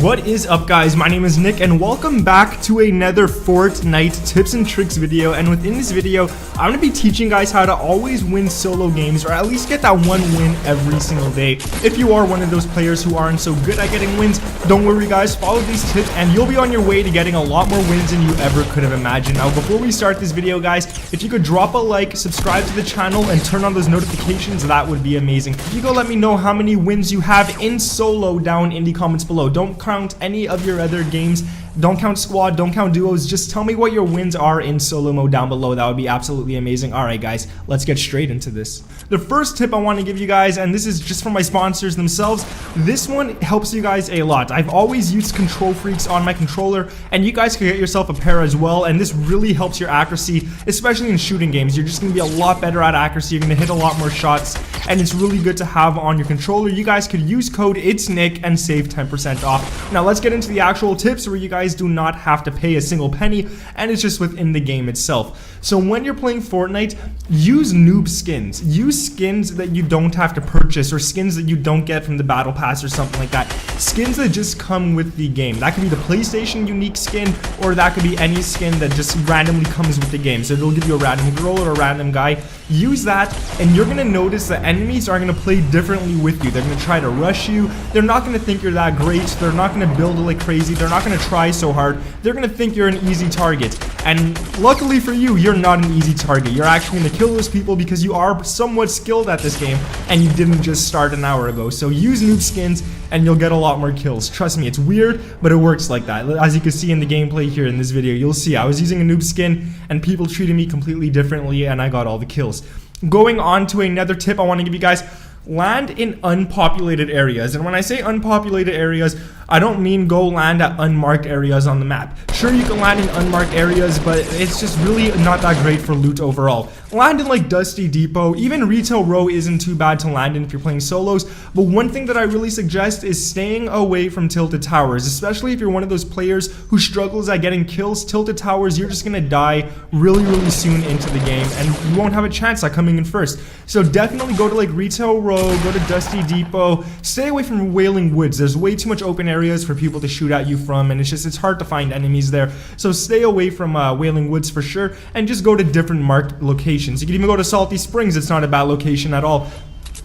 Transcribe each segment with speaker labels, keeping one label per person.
Speaker 1: What is up, guys? My name is Nick and welcome back to another Fortnite tips and tricks video. And within this video, I'm going to be teaching you guys how to always win solo games, or at least get that one win every single day. If you are one of those players who aren't so good at getting wins, don't worry guys, follow these tips and you'll be on your way to getting a lot more wins than you ever could have imagined. Now before we start this video guys, if you could drop a like, subscribe to the channel and turn on those notifications, that would be amazing. If you go let me know how many wins you have in solo down in the comments below. Don't count any of your other games, don't count squad, don't count duos, just tell me what your wins are in solo mode down below. That would be absolutely amazing. Alright guys, let's get straight into this. The first tip I want to give you guys, and this is just for my sponsors themselves, this one helps you guys a lot. I've always used Control Freaks on my controller, and you guys can get yourself a pair as well, and this really helps your accuracy, especially in shooting games. You're just going to be a lot better at accuracy, you're going to hit a lot more shots, and it's really good to have on your controller. You guys could use code IT'sNick and save 10% off. Now let's get into the actual tips where you guys do not have to pay a single penny, and it's just within the game itself. So when you're playing Fortnite, use noob skins. Use skins that you don't have to purchase, or skins that you don't get from the battle pass or something like that. Skins that just come with the game. That could be the PlayStation unique skin, or that could be any skin that just randomly comes with the game. So it'll give you a random girl or a random guy. Use that and you're gonna notice that enemies are gonna play differently with you. They're gonna try to rush you. They're not gonna think you're that great. They're not gonna build like crazy. They're not gonna try so hard. They're gonna think you're an easy target. And luckily for you, you're not an easy target. You're actually gonna kill those people because you are somewhat skilled at this game and you didn't just start an hour ago. So use noob skins and you'll get a lot more kills. Trust me, it's weird, but it works like that. As you can see in the gameplay here in this video, you'll see I was using a noob skin and people treated me completely differently and I got all the kills. Going on to another tip I want to give you guys, land in unpopulated areas. And when I say unpopulated areas, I don't mean go land at unmarked areas on the map. Sure, you can land in unmarked areas, but it's just really not that great for loot overall. Land in like Dusty Depot, even Retail Row isn't too bad to land in if you're playing solos, but one thing that I really suggest is staying away from Tilted Towers, especially if you're one of those players who struggles at getting kills. Tilted Towers, you're just gonna die really soon into the game, and you won't have a chance at coming in first. So definitely go to like Retail Row, go to Dusty Depot, stay away from Wailing Woods. There's way too much open areas for people to shoot at you from, and it's hard to find enemies there. So stay away from Wailing Woods for sure, and just go to different marked locations. You can even go to Salty Springs. It's not a bad location at all.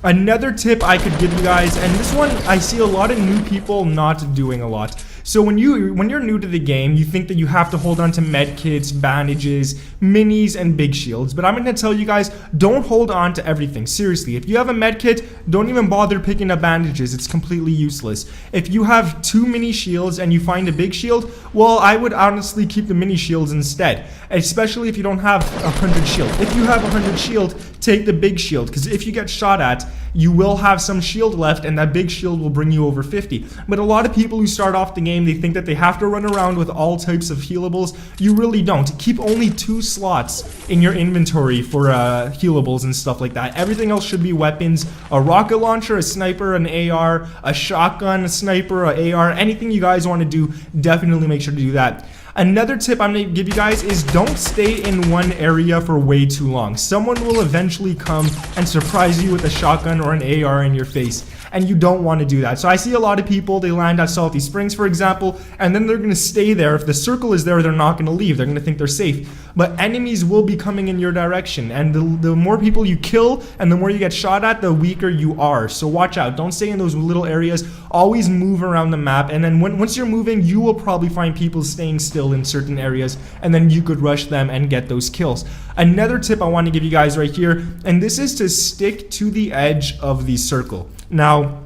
Speaker 1: Another tip I could give you guys, and this one I see a lot of new people not doing a lot. So when you're new to the game, you think that you have to hold on to med kits, bandages, minis, and big shields. But I'm going to tell you guys, don't hold on to everything. Seriously, if you have a med kit, don't even bother picking up bandages. It's completely useless. If you have 2 mini shields and you find a big shield, well, I would honestly keep the mini shields instead. Especially if you don't have 100 shield. If you have 100 shield, take the big shield. Because if you get shot at, you will have some shield left, and that big shield will bring you over 50. But a lot of people who start off the game, they think that they have to run around with all types of healables. You really don't. Keep only 2 slots in your inventory for healables and stuff like that. Everything else should be weapons. A rocket launcher, a sniper, an AR, a shotgun, a sniper, a AR, anything you guys want to do, definitely make sure to do that. Another tip I'm going to give you guys is don't stay in one area for way too long. Someone will eventually come and surprise you with a shotgun or an AR in your face, and you don't want to do that. So I see a lot of people, they land at Salty Springs for example, and then they're going to stay there. If the circle is there, they're not going to leave. They're going to think they're safe. But enemies will be coming in your direction, and the more people you kill and the more you get shot at, the weaker you are. So watch out. Don't stay in those little areas. Always move around the map, and then once you're moving, you will probably find people staying still in certain areas, and then you could rush them and get those kills. Another tip I want to give you guys right here, and this is to stick to the edge of the circle. Now,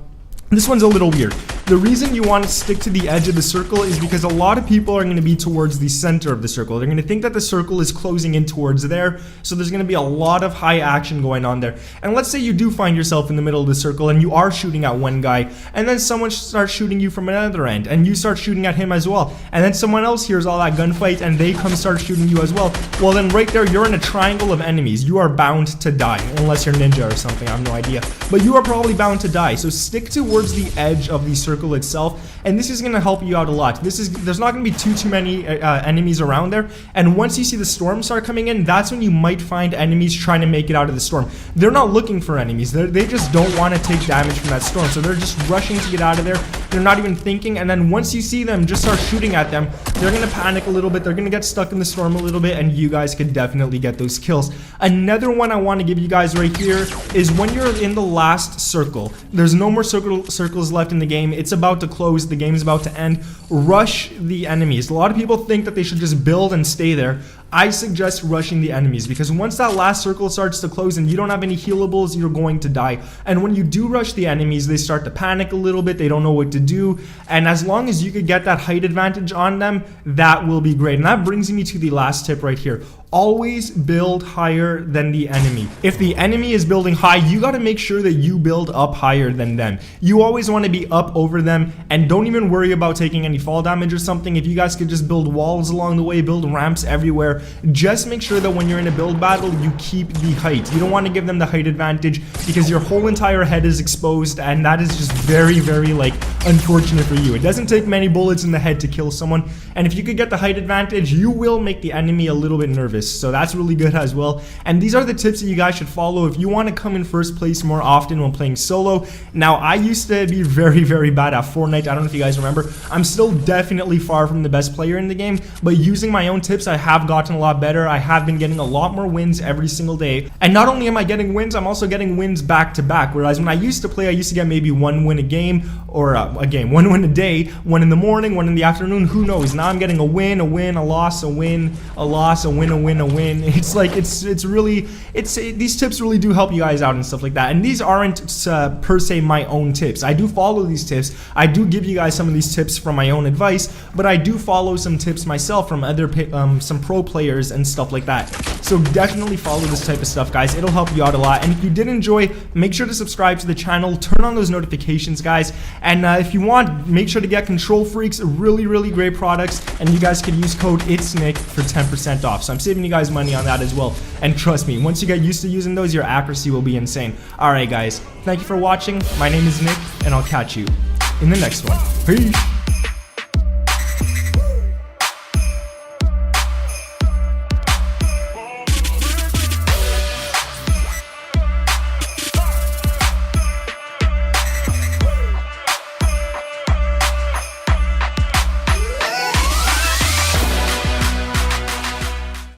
Speaker 1: this one's a little weird. The reason you want to stick to the edge of the circle is because a lot of people are going to be towards the center of the circle. They're going to think that the circle is closing in towards there, so there's going to be a lot of high action going on there. And let's say you do find yourself in the middle of the circle and you are shooting at one guy, and then someone starts shooting you from another end, and you start shooting at him as well, and then someone else hears all that gunfight and they come start shooting you as well. Well, then right there you're in a triangle of enemies. You are bound to die, unless you're ninja or something. I have no idea, but you are probably bound to die. So stick towards the edge of the circle circle itself, and this is going to help you out a lot. There's not going to be too many enemies around there, and once you see the storm start coming in, that's when you might find enemies trying to make it out of the storm. They're not looking for enemies. They just don't want to take damage from that storm, so they're just rushing to get out of there. They're not even thinking, and then once you see them, just start shooting at them. They're going to panic a little bit. They're going to get stuck in the storm a little bit, and you guys could definitely get those kills. Another one I want to give you guys right here is when you're in the last circle. There's no more circles left in the game. It's about to close. The game is about to end. Rush the enemies. A lot of people think that they should just build and stay there. I suggest rushing the enemies, because once that last circle starts to close and you don't have any healables, you're going to die. And when you do rush the enemies, they start to panic a little bit. They don't know what to do. And as long as you could get that height advantage on them, that will be great. And that brings me to the last tip right here. Always build higher than the enemy. If the enemy is building high, you got to make sure that you build up higher than them. You always want to be up over them, and don't even worry about taking any fall damage or something. If you guys could just build walls along the way, build ramps everywhere, just make sure that when you're in a build battle, you keep the height. You don't want to give them the height advantage, because your whole entire head is exposed, and that is just very, very like unfortunate for you. It doesn't take many bullets in the head to kill someone, and if you could get the height advantage, you will make the enemy a little bit nervous. So that's really good as well. And these are the tips that you guys should follow if you want to come in first place more often when playing solo. Now, I used to be very, very bad at Fortnite. I don't know if you guys remember. I'm still definitely far from the best player in the game, but using my own tips, I have gotten a lot better. I have been getting a lot more wins every single day. And not only am I getting wins, I'm also getting wins back to back. Whereas when I used to play, I used to get maybe one win a game, or one win a day, one in the morning, one in the afternoon, who knows. Now I'm getting a win, a loss, a win, a loss, a win, a win. It's like these tips really do help you guys out and stuff like that. And these aren't per se my own tips. I do follow these tips. I do give you guys some of these tips from my own advice, but I do follow some tips myself from other some pro players and stuff like that. So definitely follow this type of stuff, guys. It'll help you out a lot. And if you did enjoy, make sure to subscribe to the channel, turn on those notifications, guys. And if you want, make sure to get Control Freak's really great products, and you guys can use code IT'sNick for 10% off. So I'm saving you guys money on that as well. And trust me, once you get used to using those, your accuracy will be insane. Alright guys, thank you for watching. My name is Nick, and I'll catch you in the next one. Peace!